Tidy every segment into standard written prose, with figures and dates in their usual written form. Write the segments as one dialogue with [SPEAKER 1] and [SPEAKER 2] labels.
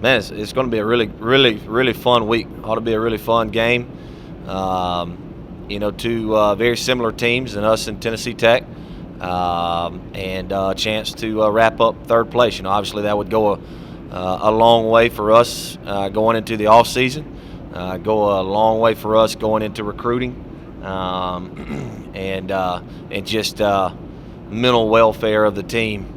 [SPEAKER 1] Man, it's going to be a really fun week. Ought to be a really fun game. Two very similar teams than us and Tennessee Tech, and a chance to wrap up third place. Obviously that would go a long way for us going into the off season. Go a long way for us going into recruiting, and just mental welfare of the team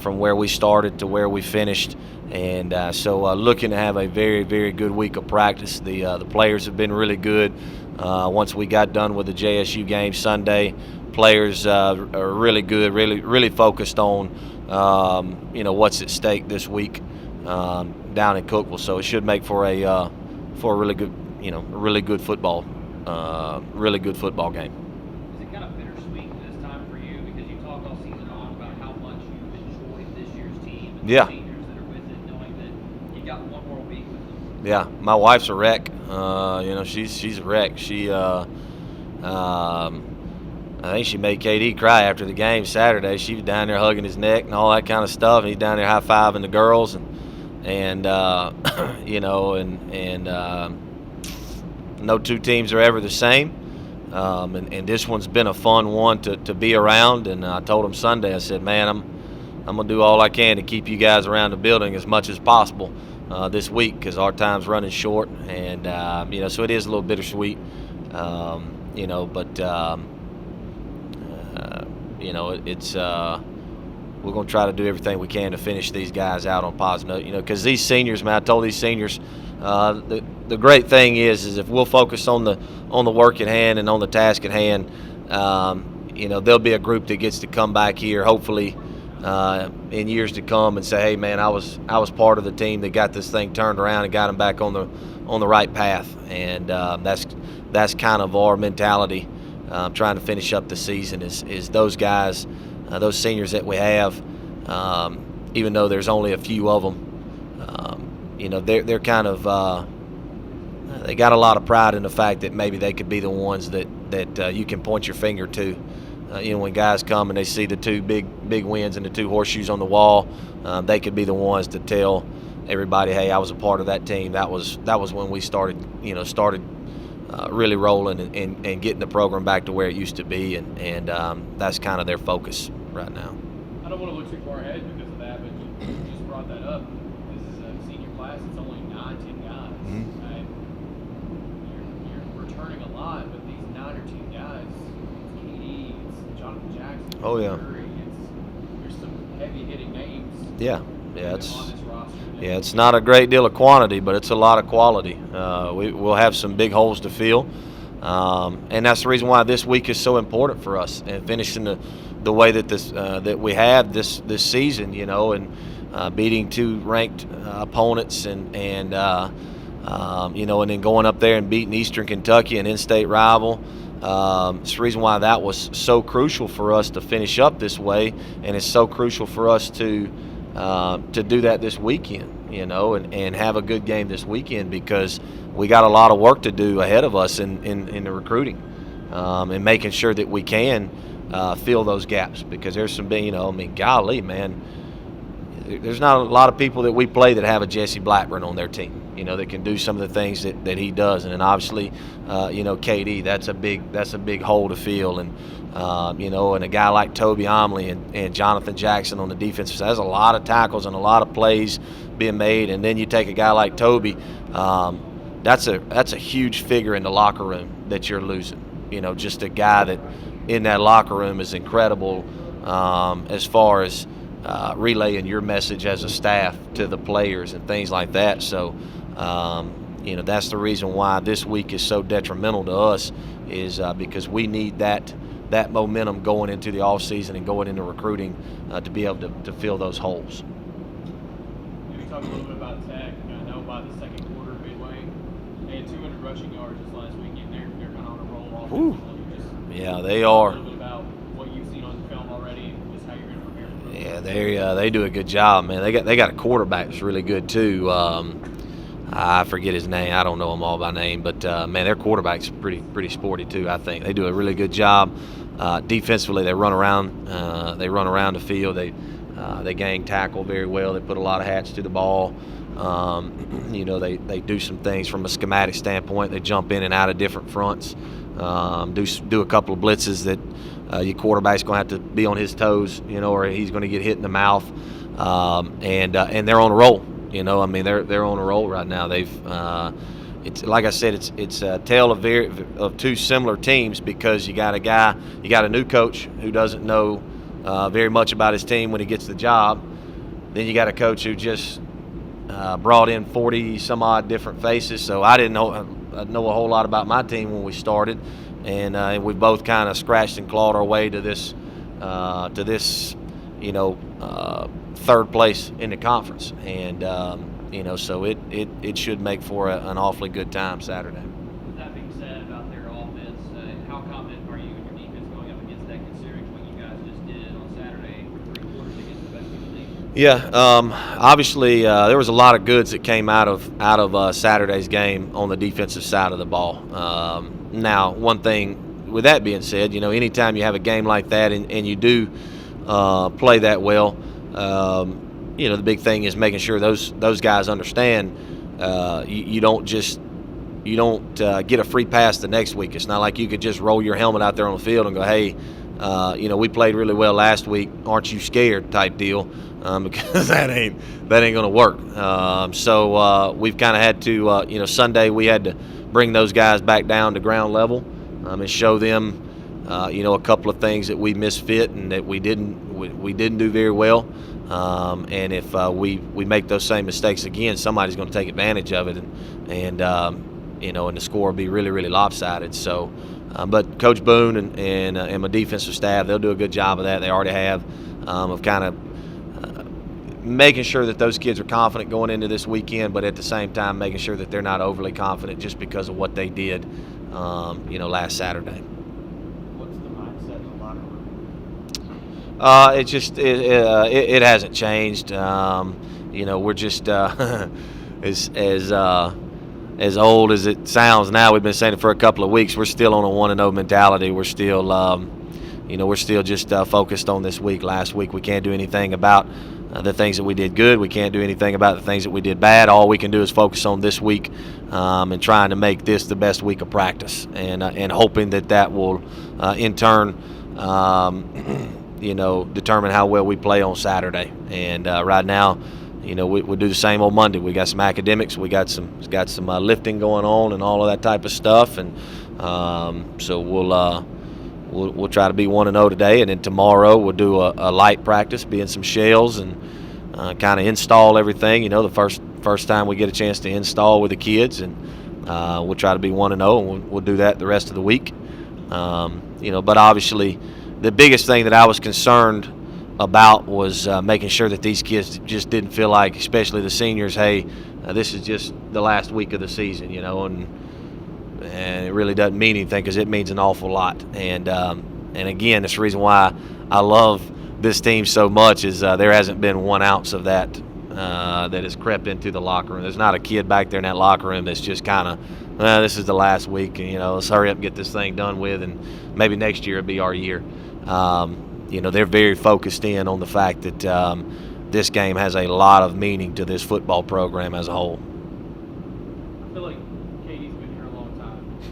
[SPEAKER 1] from where we started to where we finished. And so looking to have a very good week of practice. The players have been really good. Once we got done with the JSU game Sunday, players are really good, really focused on what's at stake this week down in Cookeville. So it should make for a really good football game.
[SPEAKER 2] Is it kind of bittersweet this time for you because you talked all season long about how much you've enjoyed this year's team and
[SPEAKER 1] Yeah.
[SPEAKER 2] the seniors that are with it, knowing that you got one more week with them?
[SPEAKER 1] Yeah, my wife's a wreck. She's a wreck. I think she made KD cry after the game Saturday. She was down there hugging his neck and all that kind of stuff. And he's down there high fiving the girls, and no two teams are ever the same. And this one's been a fun one to be around. And I told him Sunday, I said, man, I'm gonna do all I can to keep you guys around the building as much as possible this week because our time's running short. And so it is a little bittersweet. It's we're going to try to do everything we can to finish these guys out on a positive note, because these seniors, man, I told these seniors, the great thing is if we'll focus on the work at hand and on the task at hand, there'll be a group that gets to come back here, hopefully, in years to come and say, hey, man, I was part of the team that got this thing turned around and got them back on the right path. And that's kind of our mentality. Trying to finish up the season is those guys, those seniors that we have, even though there's only a few of them, they're kind of they got a lot of pride in the fact that maybe they could be the ones that you can point your finger to. When guys come and they see the two big wins and the two horseshoes on the wall, they could be the ones to tell everybody, hey, I was a part of that team. That was when we started really rolling and getting the program back to where it used to be, and that's kind of their focus right now.
[SPEAKER 3] I don't want to look too far ahead because of that, but you just brought that up. This is a senior class. It's only 9-10 guys.
[SPEAKER 1] Mm-hmm.
[SPEAKER 3] Right? You're returning a lot, but these 9 or 10 guys, it's KD, it's Jonathan Jackson,
[SPEAKER 1] Oh, yeah.
[SPEAKER 3] Curry, there's some heavy-hitting names.
[SPEAKER 1] Yeah,
[SPEAKER 3] on this roster.
[SPEAKER 1] Yeah, it's not a great deal of quantity, but it's a lot of quality. We'll have some big holes to fill, and that's the reason why this week is so important for us. And finishing the way that that we have this season, and beating two ranked opponents, and then going up there and beating Eastern Kentucky, an in-state rival. It's the reason why that was so crucial for us to finish up this way, and it's so crucial for us to do that this weekend, and have a good game this weekend, because we got a lot of work to do ahead of us in the recruiting, and making sure that we can fill those gaps, because there's some big, golly, man, there's not a lot of people that we play that have a Jesse Blackburn on their team, that can do some of the things that he does. And then obviously, KD, that's a big hole to fill. And, and a guy like Toby Omley and Jonathan Jackson on the defensive side, there's a lot of tackles and a lot of plays being made. And then you take a guy like Toby, that's a huge figure in the locker room that you're losing. Just a guy that in that locker room is incredible as far as relaying your message as a staff to the players and things like that. So, that's the reason why this week is so detrimental to us, is because we need that momentum going into the off season and going into recruiting to be able to fill those holes.
[SPEAKER 3] Maybe talk a little bit about Tech. I know by the second quarter, midway, they had 200 rushing yards this last weekend. They're kind of on a roll offensively.
[SPEAKER 1] Yeah, they are.
[SPEAKER 3] A little bit about what you've seen on film already and just how you're going to prepare for it.
[SPEAKER 1] Yeah, they do a good job, man. They got a quarterback that's really good too. I forget his name. I don't know them all by name, but man, their quarterback's pretty sporty too. I think they do a really good job defensively. They run around the field. They gang tackle very well. They put a lot of hats to the ball. They do some things from a schematic standpoint. They jump in and out of different fronts, do a couple of blitzes that your quarterback's going to have to be on his toes, or he's going to get hit in the mouth. And they're on a roll. They're on a roll right now. It's like I said, it's a tale of two similar teams, because you got a new coach who doesn't know very much about his team when he gets the job. Then you got a coach who just brought in 40 some odd different faces. So I didn't know a whole lot about my team when we started, and we both kind of scratched and clawed our way to this third place in the conference, and so it should make for an awfully good time Saturday.
[SPEAKER 2] With that being said about their offense, how confident are you in your defense going up against that, considering what you guys just did on Saturday for 3 quarters against the best team in the league?
[SPEAKER 1] Yeah, obviously there was a lot of goods that came out of Saturday's game on the defensive side of the ball. Now, one thing with that being said, anytime you have a game like that and you do play that well, the big thing is making sure those guys understand you don't get a free pass the next week. It's not like you could just roll your helmet out there on the field and go, hey, we played really well last week, aren't you scared, type deal, because that ain't going to work. So we've kind of had to, Sunday we had to bring those guys back down to ground level and show them, a couple of things that we misfit and that we didn't do very well. And if we make those same mistakes again, somebody's going to take advantage of it, and the score will be really, really lopsided. So, but Coach Boone and my defensive staff, they'll do a good job of that. They already have, of kind of making sure that those kids are confident going into this weekend, but at the same time making sure that they're not overly confident just because of what they did, last Saturday.
[SPEAKER 3] What's the mindset in the locker room?
[SPEAKER 1] It hasn't changed. We're just as old as it sounds now. We've been saying it for a couple of weeks. We're still on a 1-0 mentality. We're still, we're still just focused on this week. Last week we can't do anything about the things that we did good. We can't do anything about the things that we did bad. All we can do is focus on this week and trying to make this the best week of practice, and hoping that will in turn determine how well we play on Saturday. And right now, we do the same old Monday. We got some academics, we got some lifting going on and all of that type of stuff, and so we'll try to be 1-0 today, and then tomorrow we'll do a light practice, be in some shells and kind of install everything. The first time we get a chance to install with the kids, and we'll try to be 1-0, and we'll do that the rest of the week. But obviously, the biggest thing that I was concerned about was making sure that these kids just didn't feel like, especially the seniors, hey, this is just the last week of the season, and it really doesn't mean anything, because it means an awful lot. And again, that's the reason why I love this team so much, is there hasn't been 1 ounce of that that has crept into the locker room. There's not a kid back there in that locker room that's just kind of, this is the last week, and let's hurry up and get this thing done with, and maybe next year it'll be our year. They're very focused in on the fact that this game has a lot of meaning to this football program as a whole.
[SPEAKER 3] I feel like Katie's been here a long time.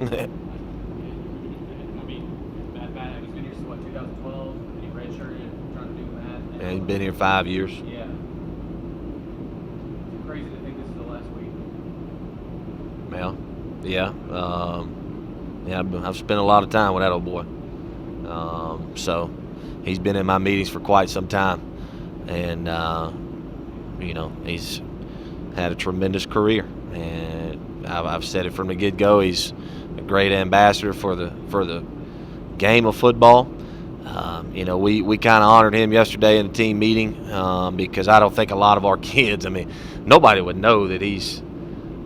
[SPEAKER 3] Matt, he's been here since 2012, and he redshirted, trying to do math.
[SPEAKER 1] Yeah, he's been here 5 years.
[SPEAKER 3] Yeah. It's crazy to think this is the last week.
[SPEAKER 1] Well, yeah. I've spent a lot of time with that old boy. So he's been in my meetings for quite some time, and he's had a tremendous career, and I've said it from the get-go. He's a great ambassador for the game of football. We kind of honored him yesterday in a team meeting, because I don't think a lot of our kids, nobody would know that he's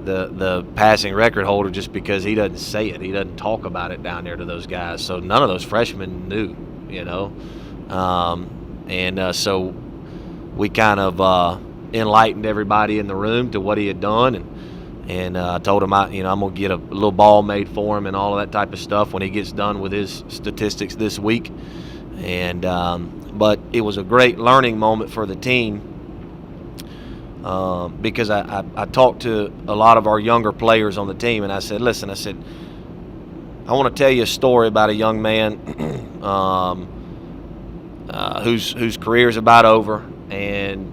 [SPEAKER 1] the passing record holder just because he doesn't say it. He doesn't talk about it down there to those guys. So none of those freshmen knew, so we kind of enlightened everybody in the room to what he had done, and I told him I'm going to get a little ball made for him and all of that type of stuff when he gets done with his statistics this week. And but it was a great learning moment for the team, because I talked to a lot of our younger players on the team, and I said, listen, I said, I want to tell you a story about a young man whose career is about over, and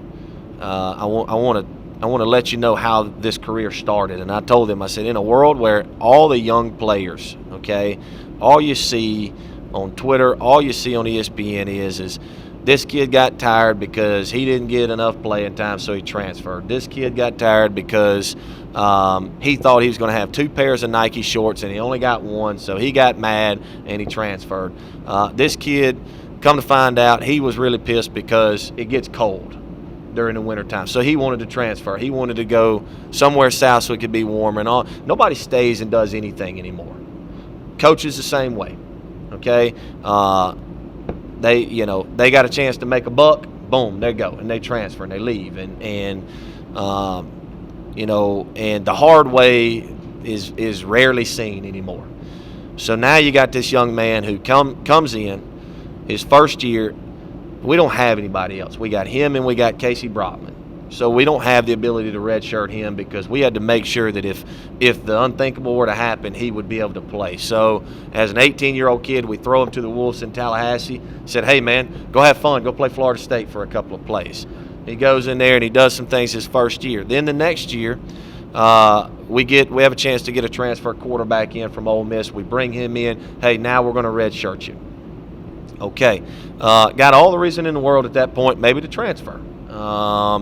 [SPEAKER 1] I want to let you know how this career started. And I told them, I said, in a world where all the young players, okay, all you see on Twitter, all you see on ESPN is this kid got tired because he didn't get enough playing time, so he transferred. This kid got tired because he thought he was going to have 2 pairs of Nike shorts and he only got one, so he got mad and he transferred. This kid, come to find out, he was really pissed because it gets cold during the wintertime, so he wanted to transfer. He wanted to go somewhere south so it could be warmer and all. Nobody stays and does anything anymore. Coaches the same way, okay? They got a chance to make a buck, boom, they go, and they transfer and they leave, and the hard way is rarely seen anymore. So now you got this young man who comes in his first year. We don't have anybody else. We got him and we got Casey Brockman. So we don't have the ability to redshirt him because we had to make sure that if the unthinkable were to happen, he would be able to play. So as an 18-year-old kid, we throw him to the Wolves in Tallahassee, said, hey, man, go have fun. Go play Florida State for a couple of plays. He goes in there and he does some things his first year. Then the next year, we have a chance to get a transfer quarterback in from Ole Miss. We bring him in. Hey, now we're going to redshirt you. Okay. Got all the reason in the world at that point maybe to transfer.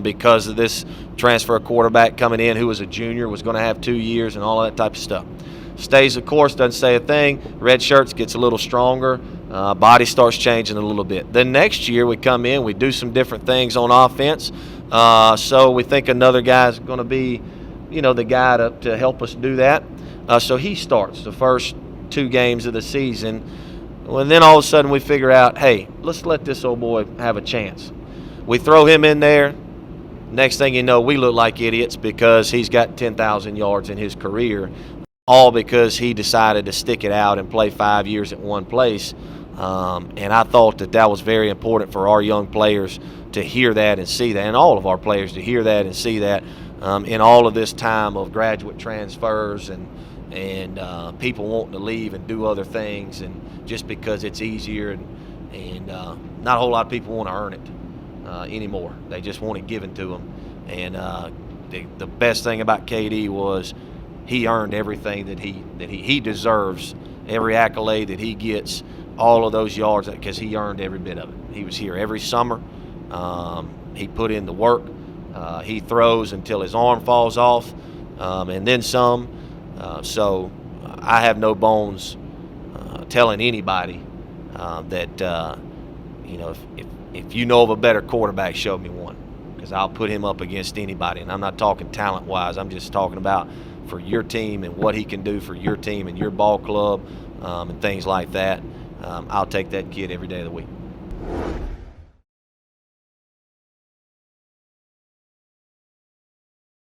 [SPEAKER 1] Because of this transfer quarterback coming in who was a junior, was going to have 2 years and all that type of stuff. Stays the course, doesn't say a thing. Red shirts, gets a little stronger. Body starts changing a little bit. Then next year we come in, we do some different things on offense. So we think another guy's going to be, the guy to help us do that. So he starts the first 2 games of the season. Well, and then all of a sudden we figure out, hey, let's let this old boy have a chance. We throw him in there. Next thing you know, we look like idiots because he's got 10,000 yards in his career, all because he decided to stick it out and play 5 years at one place. And I thought that was very important for our young players to hear that and see that, and all of our players to hear that and see that in all of this time of graduate transfers and people wanting to leave and do other things, and just because it's easier and not a whole lot of people want to earn it anymore. They just want it given to them. And the best thing about KD was he earned everything that he deserves, every accolade that he gets, all of those yards, because he earned every bit of it. He was here every summer. He put in the work. He throws until his arm falls off, and then some. So I have no bones telling anybody that if you know of a better quarterback, show me one, because I'll put him up against anybody. And I'm not talking talent-wise. I'm just talking about for your team and what he can do for your team and your ball club and things like that. I'll take that kid every day of the week.